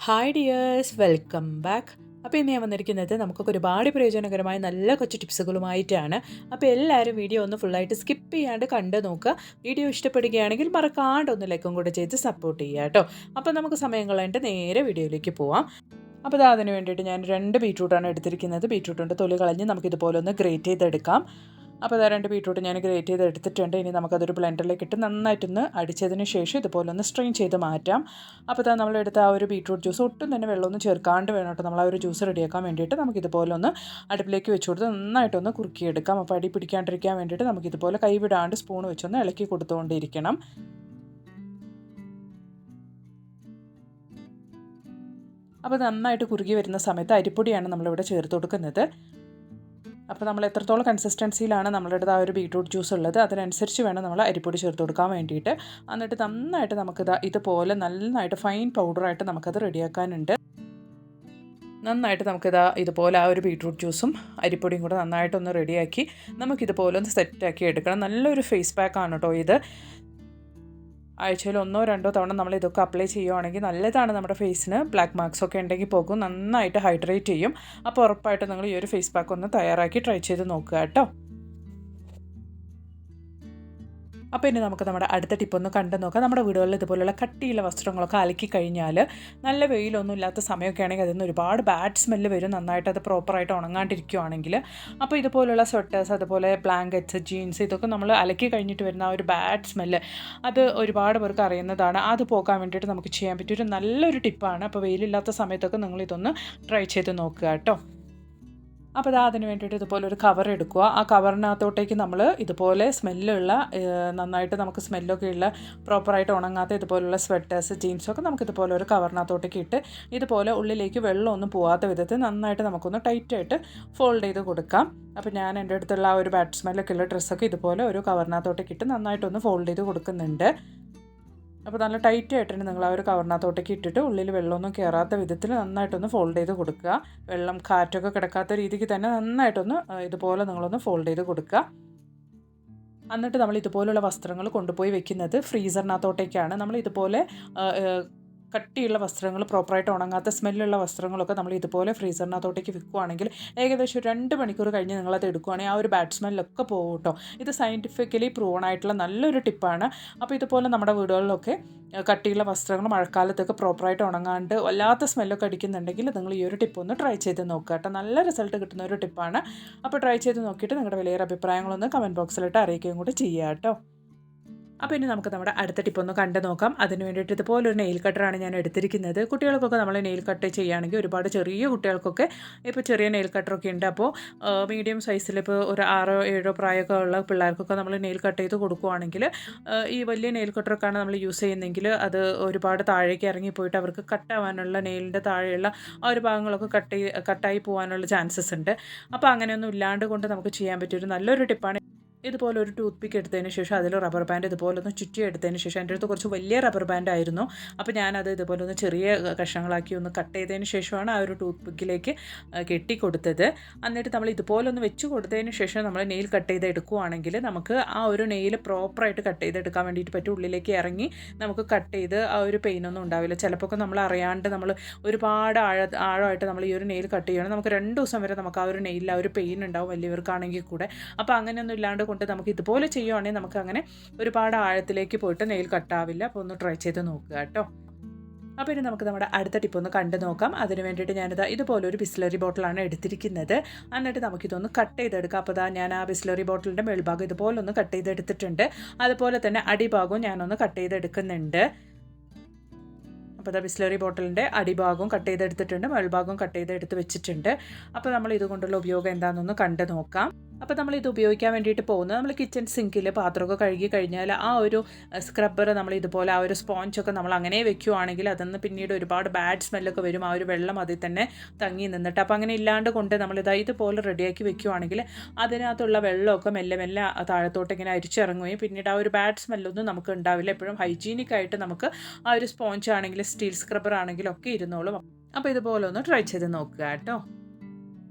Hi dears, welcome back. അപ്പോൾ ഇന്ന് ഞാൻ വന്നിരിക്കുന്നത് നമുക്കൊക്കെ ഒരുപാട് പ്രയോജനകരമായ നല്ല കൊച്ചു ടിപ്സുകളുമായിട്ടാണ്. അപ്പോൾ എല്ലാവരും വീഡിയോ ഒന്ന് ഫുള്ളായിട്ട് സ്കിപ്പ് ചെയ്യാണ്ട് കണ്ട് നോക്കുക. വീഡിയോ ഇഷ്ടപ്പെടുകയാണെങ്കിൽ മറക്കാണ്ട് ഒന്ന് ലൈക്കും കൂടെ ചെയ്ത് സപ്പോർട്ട് ചെയ്യുക കേട്ടോ. അപ്പോൾ നമുക്ക് സമയം കളയാണ്ട് നേരെ വീഡിയോയിലേക്ക് പോവാം. അപ്പോൾ അതിന് വേണ്ടിയിട്ട് ഞാൻ 2 ബീറ്റ്റൂട്ടാണ് എടുത്തിരിക്കുന്നത്. ബീറ്റ്റൂട്ടിൻ്റെ തൊലി കളഞ്ഞ് നമുക്കിതുപോലെ ഒന്ന് ഗ്രേറ്റ് ചെയ്തെടുക്കാം. അപ്പോൾ 2 ബീറ്റ്റൂട്ട് ഞാൻ ഗ്രേറ്റ് ചെയ്ത് എടുത്തിട്ടുണ്ട്. ഇനി നമുക്കതൊരു ബ്ലെൻഡറിലേക്ക് ഇട്ട് നന്നായിട്ടൊന്ന് അടിച്ചതിന് ശേഷം ഇതുപോലെ ഒന്ന് സ്ട്രെയിൻ ചെയ്ത് മാറ്റാം. അപ്പോൾ നമ്മളെടുത്ത ആ ഒരു ബീറ്റ്റൂട്ട് ജ്യൂസ് ഒട്ടും തന്നെ വെള്ളമൊന്നും ചേർക്കാണ്ട് വേണം കേട്ടോ നമ്മൾ ആ ഒരു ജ്യൂസ് റെഡിയാക്കാൻ വേണ്ടിയിട്ട്. നമുക്കിതുപോലെ ഒന്ന് അടുപ്പിലേക്ക് വെച്ച് കൊടുത്ത് നന്നായിട്ടൊന്ന് കുറുക്കിയെടുക്കാം. അപ്പോൾ അടി പിടിക്കാണ്ടിരിക്കാൻ വേണ്ടിയിട്ട് നമുക്കിതുപോലെ കൈവിടാണ്ട് സ്പൂൺ വെച്ചൊന്ന് ഇളക്കി കൊടുത്തുകൊണ്ടിരിക്കണം. അപ്പോൾ നന്നായിട്ട് കുറുകി വരുന്ന സമയത്ത് അരിപ്പൊടിയാണ് നമ്മളിവിടെ ചേർത്ത് കൊടുക്കുന്നത്. അപ്പോൾ നമ്മൾ എത്രത്തോളം കൺസിസ്റ്റൻസിയിലാണ് നമ്മളുടെ അടുത്ത് ആ ഒരു ബീറ്റ്റൂട്ട് ജ്യൂസ് ഉള്ളത് അതിനനുസരിച്ച് വേണം നമ്മൾ അരിപ്പൊടി ചേർത്ത് കൊടുക്കാൻ വേണ്ടിയിട്ട്. എന്നിട്ട് നന്നായിട്ട് നമുക്കിത് ഇതുപോലെ നന്നായിട്ട് ഫൈൻ പൗഡറായിട്ട് നമുക്കത് റെഡിയാക്കാനുണ്ട്. നന്നായിട്ട് ഇതുപോലെ ആ ഒരു ബീറ്റ്റൂട്ട് ജ്യൂസും അരിപ്പൊടിയും കൂടെ നന്നായിട്ടൊന്ന് റെഡിയാക്കി നമുക്കിതുപോലെ ഒന്ന് സെറ്റാക്കി എടുക്കണം. നല്ലൊരു ഫേസ് പാക്കാണ് കേട്ടോ ഇത്. ആഴ്ചയിൽ 1-2 തവണ നമ്മൾ ഇതൊക്കെ അപ്ലൈ ചെയ്യുകയാണെങ്കിൽ നല്ലതാണ്. നമ്മുടെ ഫേസിന് ബ്ലാക്ക് മാർക്സ് ഒക്കെ ഉണ്ടെങ്കിൽ പോകും, നന്നായിട്ട് ഹൈഡ്രേറ്റ് ചെയ്യും. അപ്പോൾ ഉറപ്പായിട്ട് നിങ്ങൾ ഈ ഒരു ഫേസ് പാക്ക് ഒന്ന് തയ്യാറാക്കി ട്രൈ ചെയ്ത് നോക്കുക കേട്ടോ. അപ്പോൾ ഇനി നമുക്ക് നമ്മുടെ അടുത്ത ടിപ്പൊന്ന് കണ്ടു നോക്കാം. നമ്മുടെ വീടുകളിൽ ഇതുപോലുള്ള കട്ടിയുള്ള വസ്ത്രങ്ങളൊക്കെ അലക്കി കഴിഞ്ഞാൽ നല്ല വെയിലൊന്നും ഇല്ലാത്ത സമയമൊക്കെ ആണെങ്കിൽ അതിൽ നിന്ന് ഒരുപാട് ബാഡ് സ്മെല്ല് വരും, നന്നായിട്ട് അത് പ്രോപ്പറായിട്ട് ഉണങ്ങാണ്ടിരിക്കുകയാണെങ്കിൽ. അപ്പോൾ ഇതുപോലുള്ള സ്വെറ്റേഴ്സ്, അതുപോലെ ബ്ലാങ്കറ്റ്സ്, ജീൻസ്, ഇതൊക്കെ നമ്മൾ അലക്കി കഴിഞ്ഞിട്ട് വരുന്ന ആ ഒരു ബാഡ് സ്മെല്ല് അത് ഒരുപാട് പേർക്ക് അറിയുന്നതാണ്. അത് പോകാൻ വേണ്ടിയിട്ട് നമുക്ക് ചെയ്യാൻ പറ്റിയൊരു നല്ലൊരു ടിപ്പാണ്. അപ്പോൾ വെയിലില്ലാത്ത സമയത്തൊക്കെ നിങ്ങളിതൊന്ന് ട്രൈ ചെയ്ത് നോക്കുക കേട്ടോ. അപ്പോൾ അതിന് വേണ്ടിയിട്ട് ഇതുപോലെ ഒരു കവർ എടുക്കുക. ആ കവറിനകത്തോട്ടേക്ക് നമ്മൾ ഇതുപോലെ സ്മെല്ലുള്ള നന്നായിട്ട് നമുക്ക് സ്മെല്ലൊക്കെ ഉള്ള പ്രോപ്പറായിട്ട് ഉണങ്ങാത്ത ഇതുപോലുള്ള സ്വെറ്റേഴ്സ്, ജീൻസൊക്കെ നമുക്കിതുപോലെ ഒരു കവറിനകത്തോട്ടേക്ക് ഇട്ട് ഇതുപോലെ ഉള്ളിലേക്ക് വെള്ളമൊന്നും പോകാത്ത വിധത്തിൽ നന്നായിട്ട് നമുക്കൊന്ന് ടൈറ്റായിട്ട് ഫോൾഡ് ചെയ്ത് കൊടുക്കാം. അപ്പോൾ ഞാൻ എൻ്റെ അടുത്തുള്ള ആ ഒരു ബാഡ് സ്മെല്ലൊക്കെ ഉള്ള ഡ്രസ്സൊക്കെ ഇതുപോലെ ഒരു കവറിനകത്തോട്ടേക്ക് ഇട്ട് നന്നായിട്ടൊന്ന് ഫോൾഡ് ചെയ്ത് കൊടുക്കുന്നുണ്ട്. അപ്പോൾ നല്ല ടൈറ്റ് ആയിട്ടാണ് നിങ്ങൾ ആ ഒരു കവറിനകത്തോട്ടേക്ക് ഇട്ടിട്ട് ഉള്ളിൽ വെള്ളമൊന്നും കയറാത്ത വിധത്തിൽ നന്നായിട്ടൊന്ന് ഫോൾഡ് ചെയ്ത് കൊടുക്കുക. വെള്ളം കാറ്റൊക്കെ കിടക്കാത്ത രീതിക്ക് തന്നെ നന്നായിട്ടൊന്ന് ഇതുപോലെ നിങ്ങളൊന്ന് ഫോൾഡ് ചെയ്ത് കൊടുക്കുക. എന്നിട്ട് നമ്മൾ ഇതുപോലുള്ള വസ്ത്രങ്ങൾ കൊണ്ടുപോയി വെക്കുന്നത് ഫ്രീസറിനകത്തോട്ടേക്കാണ്. നമ്മൾ ഇതുപോലെ കട്ടിയുള്ള വസ്ത്രങ്ങൾ, പ്രോപ്പറായിട്ട് ഉണങ്ങാത്ത സ്മെല്ലുള്ള വസ്ത്രങ്ങളൊക്കെ നമ്മൾ ഇതുപോലെ ഫ്രീസറിനകത്തോട്ടേക്ക് വെക്കുകയാണെങ്കിൽ ഏകദേശം 2 മണിക്കൂർ കഴിഞ്ഞ് നിങ്ങളത് എടുക്കുകയാണെങ്കിൽ ആ ഒരു ബാഡ് സ്മെല്ലൊക്കെ പോകും കേട്ടോ. ഇത് സയൻറ്റിഫിക്കലി പ്രൂവൺ ആയിട്ടുള്ള നല്ലൊരു ടിപ്പാണ്. അപ്പോൾ ഇതുപോലെ നമ്മുടെ വീടുകളിലൊക്കെ കട്ടിയുള്ള വസ്ത്രങ്ങൾ മഴക്കാലത്തൊക്കെ പ്രോപ്പറായിട്ട് ഉണങ്ങാണ്ട് വല്ലാത്ത സ്മെല്ലൊക്കെ അടിക്കുന്നുണ്ടെങ്കിൽ നിങ്ങൾ ഈ ഒരു ടിപ്പ് ഒന്ന് ട്രൈ ചെയ്ത് നോക്കുക കേട്ടോ. നല്ല റിസൾട്ട് കിട്ടുന്ന ഒരു ടിപ്പാണ്. അപ്പോൾ ട്രൈ ചെയ്ത് നോക്കിയിട്ട് നിങ്ങളുടെ വിലയേറെ അഭിപ്രായങ്ങളൊന്ന് കമൻറ്റ് ബോക്സിലിട്ട് അറിയിക്കുകയും കൂടി ചെയ്യുക കേട്ടോ. അപ്പോൾ ഇനി നമുക്ക് നമ്മുടെ അടുത്ത ടിപ്പൊന്ന് കണ്ടു നോക്കാം. അതിന് വേണ്ടിയിട്ട് ഇതുപോലൊരു നെയിൽ കട്ടറാണ് ഞാൻ എടുത്തിരിക്കുന്നത്. കുട്ടികൾക്കൊക്കെ നമ്മൾ നെയിൽ കട്ട് ചെയ്യുകയാണെങ്കിൽ ഒരുപാട് ചെറിയ കുട്ടികൾക്കൊക്കെ ഇപ്പോൾ ചെറിയ നെയിൽ കട്ടറൊക്കെ ഉണ്ട്. അപ്പോൾ മീഡിയം സൈസിൽ ഇപ്പോൾ ഒരു 6-7 പ്രായമൊക്കെ ഉള്ള പിള്ളേർക്കൊക്കെ നമ്മൾ നെയിൽ കട്ട് ചെയ്ത് കൊടുക്കുകയാണെങ്കിൽ ഈ വലിയ നെയിൽ കട്ടറൊക്കെയാണ് നമ്മൾ യൂസ് ചെയ്യുന്നതെങ്കിൽ അത് ഒരുപാട് താഴേക്ക് ഇറങ്ങിപ്പോയിട്ട് അവർക്ക് കട്ടാവാനുള്ള നെയിലിൻ്റെ താഴെയുള്ള ആ ഒരു ഭാഗങ്ങളൊക്കെ കട്ടായി പോകാനുള്ള ചാൻസസ് ഉണ്ട്. അപ്പോൾ അങ്ങനെയൊന്നും ഇല്ലാണ്ട് കൊണ്ട് നമുക്ക് ചെയ്യാൻ പറ്റിയൊരു നല്ലൊരു ടിപ്പാണ്. ഇതുപോലെ ഒരു ടൂത്ത് പിക്ക് എടുത്തതിന് ശേഷം അതിൽ റബ്ബർ ബാൻഡ് ഇതുപോലെ ഒന്ന് ചുറ്റി എടുത്തതിന് ശേഷം എൻ്റെ അടുത്ത് കുറച്ച് വലിയ റബ്ബർ ബാൻഡ് ആയിരുന്നു. അപ്പോൾ ഞാനത് ഇതുപോലെ ഒന്ന് ചെറിയ കഷ്ണങ്ങളാക്കി ഒന്ന് കട്ട് ചെയ്തതിന് ശേഷമാണ് ആ ഒരു ടൂത്ത് പിക്കിലേക്ക് കെട്ടിക്കൊടുത്തത്. എന്നിട്ട് നമ്മൾ ഇതുപോലെ ഒന്ന് വെച്ച് കൊടുത്തതിന് ശേഷം നമ്മൾ നെയിൽ കട്ട് ചെയ്ത് എടുക്കുകയാണെങ്കിൽ നമുക്ക് ആ ഒരു നെയിൽ പ്രോപ്പറായിട്ട് കട്ട് ചെയ്തെടുക്കാൻ വേണ്ടിയിട്ട് പറ്റും. ഉള്ളിലേക്ക് ഇറങ്ങി നമുക്ക് കട്ട് ചെയ്ത് ആ ഒരു പെയിനൊന്നും ഉണ്ടാവില്ല. ചിലപ്പോൾ നമ്മൾ അറിയാണ്ട് നമ്മൾ ഒരുപാട് ആഴമായിട്ട് നമ്മൾ ഈ ഒരു നെയിൽ കട്ട് ചെയ്യണം, നമുക്ക് 2 ദിവസം വരെ നമുക്ക് ആ ഒരു നെയിലിൽ ആ ഒരു പെയിൻ ഉണ്ടാവും വലിയവർക്കാണെങ്കിൽ കൂടെ. അപ്പോൾ അങ്ങനെയൊന്നും ഇല്ലാണ്ട് കൊണ്ട് നമുക്ക് ഇതുപോലെ ചെയ്യുവാണെങ്കിൽ നമുക്ക് അങ്ങനെ ഒരുപാട് ആഴത്തിലേക്ക് പോയിട്ട് നെയിൽ കട്ടാവില്ല. അപ്പോൾ ഒന്ന് ട്രൈ ചെയ്ത് നോക്കുക കേട്ടോ. അപ്പോൾ ഇനി നമുക്ക് നമ്മുടെ അടുത്ത ടിപ്പ് ഒന്ന് കണ്ടു നോക്കാം. അതിന് വേണ്ടിയിട്ട് ഞാനിത് ഇതുപോലെ ഒരു ബിസ്ലറി ബോട്ടിലാണ് എടുത്തിരിക്കുന്നത്. എന്നിട്ട് നമുക്കിതൊന്ന് കട്ട് ചെയ്തെടുക്കാം. അപ്പോൾ ഞാൻ ആ ബിസ്ലറി ബോട്ടിലിൻ്റെ മേൽഭാഗം ഇതുപോലെ ഒന്ന് കട്ട് ചെയ്തെടുത്തിട്ടുണ്ട്. അതുപോലെ തന്നെ അടിഭാഗവും ഞാനൊന്ന് കട്ട് ചെയ്തെടുക്കുന്നുണ്ട്. അപ്പോൾ ബിസ്ലറി ബോട്ടിലിൻ്റെ അടിഭാഗവും കട്ട് ചെയ്തെടുത്തിട്ടുണ്ട്, മേൽഭാഗവും കട്ട് ചെയ്തെടുത്ത് വെച്ചിട്ടുണ്ട്. അപ്പോൾ നമ്മൾ ഇതുകൊണ്ടുള്ള ഉപയോഗം എന്താണെന്നൊന്ന് കണ്ടു നോക്കാം. അപ്പോൾ നമ്മൾ ഇത് ഉപയോഗിക്കാൻ വേണ്ടിയിട്ട് പോകുന്നത് നമ്മൾ കിച്ചൺ സിങ്കിൽ പാത്രമൊക്കെ കഴുകി കഴിഞ്ഞാൽ ആ ഒരു സ്ക്രബ്ബർ നമ്മൾ ഇതുപോലെ ആ ഒരു സ്പോഞ്ചൊക്കെ നമ്മൾ അങ്ങനെ വെക്കുകയാണെങ്കിൽ അതൊന്ന് പിന്നീട് ഒരുപാട് ബാഡ് സ്മെല്ലൊക്കെ വരും. ആ ഒരു വെള്ളം അതിൽ തന്നെ തങ്ങി നിന്നിട്ട്. അപ്പോൾ അങ്ങനെ ഇല്ലാണ്ട് കൊണ്ട് ഇതുപോലെ റെഡിയാക്കി വെക്കുകയാണെങ്കിൽ അതിനകത്തുള്ള വെള്ളമൊക്കെ മെല്ലെ മെല്ലെ താഴത്തോട്ട് ഇങ്ങനെ അരിച്ചിറങ്ങുകയും പിന്നീട് ആ ഒരു ബാഡ് സ്മെല്ലൊന്നും നമുക്ക് ഉണ്ടാവില്ല. എപ്പോഴും ഹൈജീനിക്കായിട്ട് നമുക്ക് ആ ഒരു സ്പോഞ്ച് ആണെങ്കിലും സ്റ്റീൽ സ്ക്രബ്ബർ ആണെങ്കിലും ഒക്കെ ഇരുന്നോളും. അപ്പോൾ ഇതുപോലെ ഒന്ന് ട്രൈ ചെയ്ത് നോക്കുക കേട്ടോ.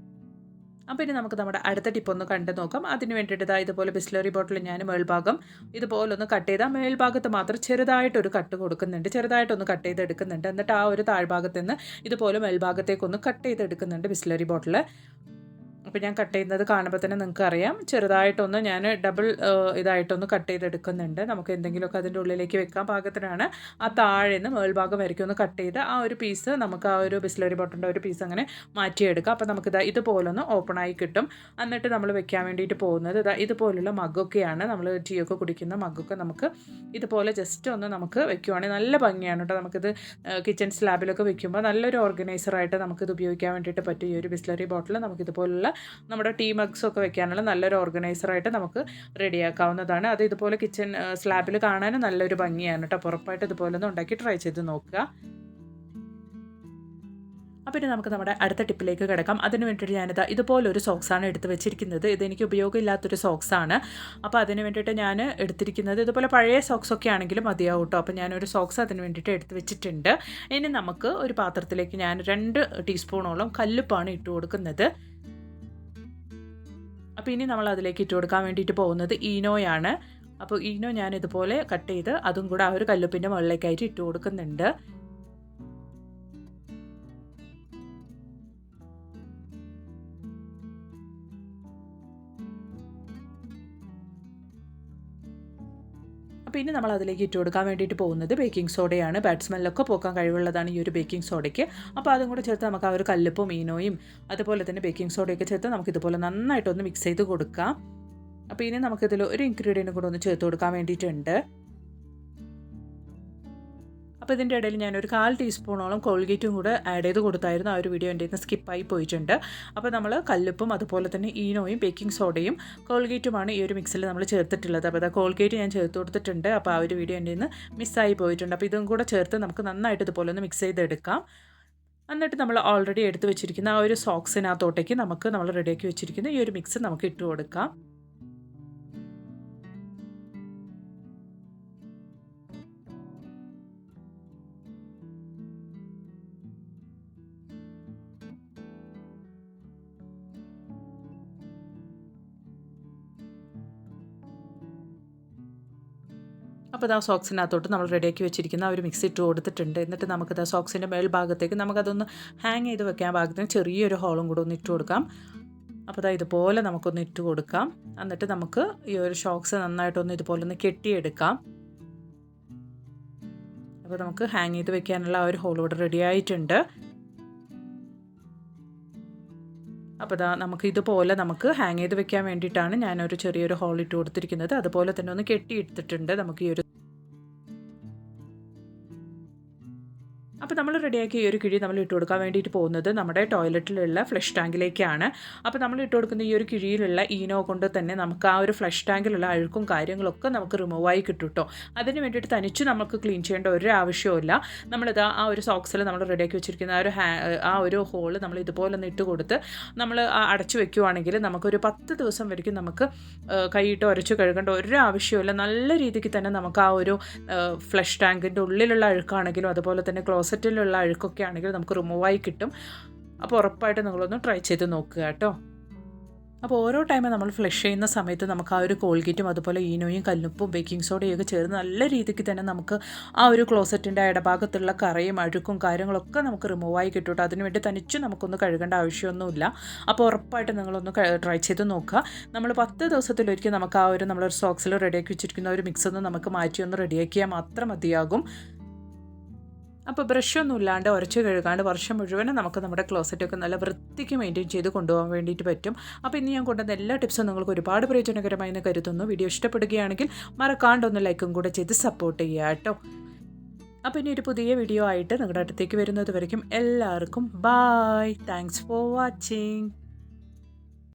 അപ്പോൾ ഇനി നമുക്ക് നമ്മുടെ അടുത്ത ടിപ്പ് ഒന്ന് കണ്ടു നോക്കാം. അതിന് വേണ്ടിയിട്ട് ഇതുപോലെ ബിസ്ലറി ബോട്ടിൽ ഞാൻ മേൽഭാഗം ഇതുപോലെ ഒന്ന് കട്ട് ചെയ്താൽ മേൽഭാഗത്ത് മാത്രം ചെറുതായിട്ടൊരു കട്ട് കൊടുക്കുന്നുണ്ട്, ചെറുതായിട്ടൊന്ന് കട്ട് ചെയ്തെടുക്കുന്നുണ്ട്. എന്നിട്ട് ആ ഒരു താഴ്ഭാഗത്ത് നിന്ന് ഇതുപോലെ മേൽഭാഗത്തേക്കൊന്ന് കട്ട് ചെയ്തെടുക്കുന്നുണ്ട് ബിസ്ലറി ബോട്ടിൽ. അപ്പോൾ ഞാൻ കട്ട് ചെയ്യുന്നത് കാണുമ്പോൾ തന്നെ നിങ്ങൾക്ക് അറിയാം, ചെറുതായിട്ടൊന്ന് ഞാൻ ഡബിൾ ഇതായിട്ടൊന്ന് കട്ട് ചെയ്തെടുക്കുന്നുണ്ട്. നമുക്ക് എന്തെങ്കിലുമൊക്കെ അതിൻ്റെ ഉള്ളിലേക്ക് വെക്കാൻ പാകത്തിനാണ്. ആ താഴെ നിന്ന് മേൽഭാഗം വരയ്ക്കും ഒന്ന് കട്ട് ചെയ്ത് ആ ഒരു പീസ് നമുക്ക് ആ ഒരു ബിസ്ലറി ബോട്ടിൻ്റെ ഒരു പീസ് അങ്ങനെ മാറ്റിയെടുക്കാം. അപ്പോൾ നമുക്കിത് ഇതുപോലൊന്ന് ഓപ്പണായി കിട്ടും. എന്നിട്ട് നമ്മൾ വെക്കാൻ വേണ്ടിയിട്ട് പോകുന്നത് ഇതുപോലുള്ള മഗ്ഗൊക്കെയാണ്. നമ്മൾ ടീയൊക്കെ കുടിക്കുന്ന മഗ്ഗൊക്കെ നമുക്ക് ഇതുപോലെ ജസ്റ്റ് ഒന്ന് നമുക്ക് വെക്കുവാണെങ്കിൽ നല്ല ഭംഗിയാണ് കേട്ടോ. നമുക്കിത് കിച്ചൺ സ്ലാബിലൊക്കെ വെക്കുമ്പോൾ നല്ലൊരു ഓർഗനൈസറായിട്ട് നമുക്കിത് ഉപയോഗിക്കാൻ വേണ്ടിയിട്ട് പറ്റും. ഈ ഒരു ബിസ്ലറി ബോട്ടിൽ നമുക്കിതുപോലുള്ള നമ്മുടെ ടീ മഗ്സൊക്കെ വെക്കാനുള്ള നല്ലൊരു ഓർഗനൈസറായിട്ട് നമുക്ക് റെഡിയാക്കാവുന്നതാണ്. അത് ഇതുപോലെ കിച്ചൺ സ്ലാബിൽ കാണാനും നല്ലൊരു ഭംഗിയാണ് കേട്ടോ. ഉറപ്പായിട്ട് ഇതുപോലെ ഒന്ന് ഉണ്ടാക്കി ട്രൈ ചെയ്ത് നോക്കുക. അപ്പോൾ ഇനി നമുക്ക് നമ്മുടെ അടുത്ത ടിപ്പിലേക്ക് കിടക്കാം. അതിന് വേണ്ടിയിട്ട് ഞാനിത് ഇതുപോലൊരു സോക്സാണ് എടുത്ത് വെച്ചിരിക്കുന്നത്. ഇതെനിക്ക് ഉപയോഗമില്ലാത്തൊരു സോക്സാണ്. അപ്പോൾ അതിന് വേണ്ടിയിട്ട് ഞാൻ എടുത്തിരിക്കുന്നത് ഇതുപോലെ പഴയ സോക്സൊക്കെ ആണെങ്കിലും മതിയാവും കേട്ടോ. അപ്പോൾ ഞാനൊരു സോക്സ് അതിന് വേണ്ടിയിട്ട് എടുത്ത് വെച്ചിട്ടുണ്ട്. ഇനി നമുക്ക് ഒരു പാത്രത്തിലേക്ക് ഞാൻ 2 ടീസ്പൂണോളം കല്ലുപ്പാണ് ഇട്ട് കൊടുക്കുന്നത്. അപ്പോൾ ഇനി നമ്മൾ അതിലേക്ക് ഇട്ട് കൊടുക്കാൻ വേണ്ടിയിട്ട് പോകുന്നത് ഈനോയാണ്. അപ്പോൾ ഈനോ ഞാൻ ഇതുപോലെ കട്ട് ചെയ്ത് അതും കൂടെ ആ ഒരു കല്ലുപ്പിൻ്റെ മുകളിലേക്കായിട്ട് ഇട്ട് കൊടുക്കുന്നുണ്ട്. അപ്പോൾ ഇനി നമ്മൾ അതിലേക്ക് ഇട്ട് കൊടുക്കാൻ വേണ്ടിയിട്ട് പോകുന്നത് ബേക്കിംഗ് സോഡയാണ്. ബാഡ് സ്മെല്ലൊക്കെ പോക്കാൻ കഴിവുള്ളതാണ് ഈ ഒരു ബേക്കിംഗ് സോഡയ്ക്ക്. അപ്പോൾ അതും കൂടെ ചേർത്ത് നമുക്ക് ആ ഒരു കല്ലുപ്പും ഈനോയും അതുപോലെ തന്നെ ബേക്കിംഗ് സോഡയൊക്കെ ചേർത്ത് നമുക്കിതുപോലെ നന്നായിട്ടൊന്ന് മിക്സ് ചെയ്ത് കൊടുക്കാം. അപ്പോൾ ഇനി നമുക്കിതിൽ ഒരു ഇൻഗ്രീഡിയൻറ്റ് കൂടെ ഒന്ന് ചേർത്ത് കൊടുക്കാൻ വേണ്ടിയിട്ടുണ്ട്. അപ്പോൾ ഇതിൻ്റെ ഇടയിൽ ഞാനൊരു 1/4 ടീസ്പൂണോളം കോൾഗേറ്റും കൂടെ ആഡ് ചെയ്ത് കൊടുത്തായിരുന്നു. ആ ഒരു വീഡിയോ എൻ്റെ നിന്ന് സ്കിപ്പായി പോയിട്ടുണ്ട്. അപ്പോൾ നമ്മൾ കല്ലുപ്പും അതുപോലെ തന്നെ ഈനോയും ബേക്കിംഗ് സോഡയും കോൾഗേറ്റുമാണ് ഈ ഒരു മിക്സിൽ നമ്മൾ ചേർത്തിട്ടുള്ളത്. അപ്പോൾ കോൾഗേറ്റ് ഞാൻ ചേർത്ത് കൊടുത്തിട്ടുണ്ട്. അപ്പോൾ ആ ഒരു വീഡിയോ എൻ്റെ നിന്ന് മിസ്സായി പോയിട്ടുണ്ട്. അപ്പോൾ ഇതും കൂടെ ചേർത്ത് നമുക്ക് നന്നായിട്ട് ഇതുപോലെ ഒന്ന് മിക്സ് ചെയ്തെടുക്കാം. എന്നിട്ട് നമ്മൾ ഓൾറെഡി എടുത്ത് വെച്ചിരിക്കുന്ന ആ ഒരു സോക്സിനകത്തോട്ടേക്ക് നമ്മൾ റെഡിയാക്കി വെച്ചിരിക്കുന്ന ഈ ഒരു മിക്സ് നമുക്ക് ഇട്ട് കൊടുക്കാം. അപ്പോൾ ആ സോക്സിനകത്തോട്ട് നമ്മൾ റെഡിയാക്കി വെച്ചിരിക്കുന്ന ആ ഒരു മിക്സ് ഇട്ട് കൊടുത്തിട്ടുണ്ട്. എന്നിട്ട് നമുക്കത് ആ സോക്സിൻ്റെ മേൽഭാഗത്തേക്ക് നമുക്കതൊന്ന് ഹാങ് ചെയ്ത് വെക്കാൻ പാകത്തിന് ചെറിയൊരു ഹോളും കൂടെ ഒന്ന് ഇട്ട് കൊടുക്കാം. അപ്പോൾ ഇതുപോലെ നമുക്കൊന്ന് ഇട്ട് കൊടുക്കാം. എന്നിട്ട് നമുക്ക് ഈ ഒരു സോക്സ് നന്നായിട്ടൊന്ന് ഇതുപോലെ ഒന്ന് കെട്ടിയെടുക്കാം. അപ്പോൾ നമുക്ക് ഹാങ് ചെയ്ത് വെക്കാനുള്ള ആ ഒരു ഹോൾ ഇവിടെ റെഡി ആയിട്ടുണ്ട്. അപ്പോൾ നമുക്ക് ഇതുപോലെ നമുക്ക് ഹാങ് ചെയ്ത് വെക്കാൻ വേണ്ടിയിട്ടാണ് ഞാനൊരു ചെറിയൊരു ഹോൾ ഇട്ട് കൊടുത്തിരിക്കുന്നത്. അതുപോലെ തന്നെ ഒന്ന് കെട്ടിയെടുത്തിട്ടുണ്ട് നമുക്ക് ഈ ഒരു. അപ്പോൾ നമ്മൾ റെഡിയാക്കി ഈ ഒരു കിഴി നമ്മൾ ഇട്ട് കൊടുക്കാൻ വേണ്ടിയിട്ട് പോകുന്നത് നമ്മുടെ ടോയ്ലറ്റിലുള്ള ഫ്ലഷ് ടാങ്കിലേക്കാണ്. അപ്പോൾ നമ്മൾ ഇട്ട് കൊടുക്കുന്ന ഈ ഒരു കിഴിയിലുള്ള ഈനോ കൊണ്ട് തന്നെ നമുക്ക് ആ ഒരു ഫ്ലഷ് ടാങ്കിലുള്ള അഴുക്കും കാര്യങ്ങളൊക്കെ നമുക്ക് റിമൂവ് ആയി കിട്ടും കേട്ടോ. അതിന് വേണ്ടിയിട്ട് തനിച്ച് നമുക്ക് ക്ലീൻ ചെയ്യേണ്ട ഒരു ആവശ്യമില്ല. നമ്മളിത് ആ ഒരു സോക്സിൽ നമ്മൾ റെഡിയാക്കി വെച്ചിരിക്കുന്ന ആ ഒരു ഹോൾ നമ്മൾ ഇതുപോലെ ഒന്ന് ഇട്ട് കൊടുത്ത് നമ്മൾ അടച്ചു വെക്കുവാണെങ്കിൽ നമുക്കൊരു 10 ദിവസം വരെയും നമുക്ക് കൈയിട്ട് ഉരച്ച് കഴുകേണ്ട ഒരു ആവശ്യമില്ല. നല്ല രീതിക്ക് തന്നെ നമുക്ക് ആ ഒരു ഫ്ലഷ് ടാങ്കിൻ്റെ ഉള്ളിലുള്ള അഴുക്കാണെങ്കിലും അതുപോലെ തന്നെ ക്ലോസറ്റിലുള്ള അഴുക്കൊക്കെ ആണെങ്കിലും നമുക്ക് റിമൂവ് ആയി കിട്ടും. അപ്പോൾ ഉറപ്പായിട്ട് നിങ്ങളൊന്ന് ട്രൈ ചെയ്ത് നോക്കുക കേട്ടോ. അപ്പോൾ ഓരോ ടൈമും നമ്മൾ ഫ്ലഷ് ചെയ്യുന്ന സമയത്ത് നമുക്ക് ആ ഒരു കോൾഗേറ്റും അതുപോലെ ഈനോയും കല്ലുപ്പും ബേക്കിംഗ് സോഡയും ഒക്കെ ചേർന്ന് നല്ല രീതിക്ക് തന്നെ നമുക്ക് ആ ഒരു ക്ലോസറ്റിൻ്റെ ഇടഭാഗത്തുള്ള കറയും അഴുക്കും കാര്യങ്ങളൊക്കെ നമുക്ക് റിമൂവ് ആയി കിട്ടും. അതിനുവേണ്ടി തനിച്ച് നമുക്കൊന്ന് കഴുകേണ്ട ആവശ്യമൊന്നുമില്ല. അപ്പോൾ ഉറപ്പായിട്ട് നിങ്ങളൊന്ന് ട്രൈ ചെയ്ത് നോക്കുക. നമ്മൾ 10 ദിവസത്തിലൊരിക്കൽ നമുക്ക് ആ ഒരു നമ്മളൊരു സോക്സിൽ റെഡിയാക്കി വെച്ചിരിക്കുന്ന ഒരു മിക്സ് ഒന്ന് നമുക്ക് മാറ്റി ഒന്ന് റെഡിയാക്കിയാൽ മാത്രം മതിയാകും. അപ്പോൾ ബ്രഷൊന്നും ഇല്ലാണ്ട് ഉരച്ച് കഴുകാണ്ട് വർഷം മുഴുവനും നമുക്ക് നമ്മുടെ ക്ലോസറ്റൊക്കെ നല്ല വൃത്തിക്ക് മെയിൻറ്റെയിൻ ചെയ്ത് കൊണ്ടുപോകാൻ വേണ്ടിയിട്ട് പറ്റും. അപ്പോൾ ഇന്ന് ഞാൻ കൊണ്ടുവന്ന എല്ലാ ടിപ്സും നിങ്ങൾക്ക് ഒരുപാട് പ്രയോജനകരമായി എന്ന് കരുതുന്നു. വീഡിയോ ഇഷ്ടപ്പെടുകയാണെങ്കിൽ മറക്കാണ്ടൊന്ന് ലൈക്കും കൂടെ ചെയ്ത് സപ്പോർട്ട് ചെയ്യുക കേട്ടോ. അപ്പോൾ ഇനി ഒരു പുതിയ വീഡിയോ ആയിട്ട് നിങ്ങളുടെ അടുത്തേക്ക് വരുന്നത് വരയ്ക്കും എല്ലാവർക്കും ബായ്. Thanks for watching.